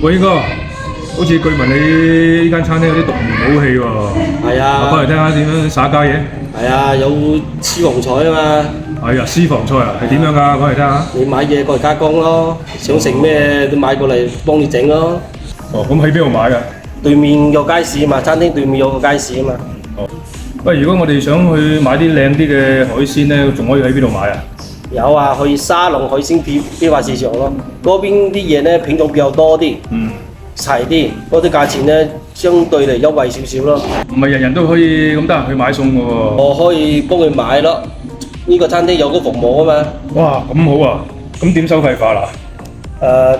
喂，哥，好似據聞你呢間餐廳有啲獨門武器喎，係啊，講嚟聽下點樣耍家嘢？係啊，有私房菜啊嘛，係啊，私房菜啊，係點樣㗎？講嚟聽下。你買嘢過嚟加工咯，想食咩都買過嚟幫你整咯。哦，咁喺邊度買㗎？對面有街市嘛，餐廳對面有個街市啊嘛。哦，喂，如果我哋想去買啲靚啲嘅海鮮咧，仲可以喺邊度買啊？有啊，去沙龍海鮮批發市場咯，嗰邊啲嘢咧品種比較多啲，齊啲，嗰啲價錢咧相對嚟優惠少少咯。唔係人人都可以咁得閒去買餸㗎喎。我可以幫佢買咯，呢個餐廳有個服務啊嘛。哇，咁好啊！咁點收費法啦？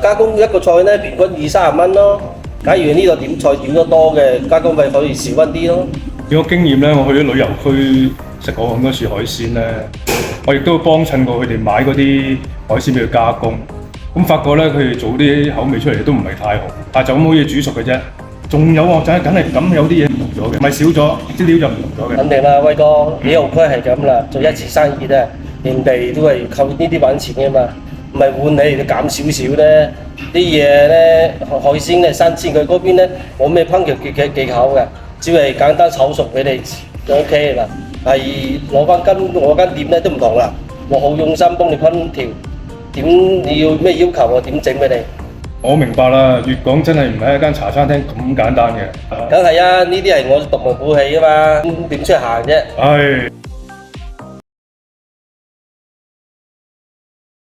加工一個菜咧平均20-30蚊咯。假如呢個點菜點得多嘅，加工費可以少一啲咯。以我經驗咧，我去咗旅遊區食過咁多次海鮮咧，我亦都幫襯過佢哋買嗰啲海鮮俾佢加工，咁發覺咧佢哋做啲口味出嚟都唔係太好，但係就咁好似煮熟嘅啫。仲有喎，梗係咁有啲嘢唔同咗嘅，唔係少咗，啲料就唔同咗嘅。肯定啦，威哥，旅遊區係咁啦，做一次生意咧，人哋都係靠呢啲揾錢嘅嘛，唔係換你哋減少少咧。啲嘢咧海鮮咧新鮮，佢嗰邊咧冇咩烹調技巧嘅，只係簡單炒熟俾你就 OK 啦。係攞翻我間店咧都唔同啦，我好用心幫你烹調，點你要咩要求我點整俾你。我明白啦，粵港真係唔係一間茶餐廳咁簡單嘅。梗係啊，呢啲係我獨門武器啊嘛，點出行啫？唉。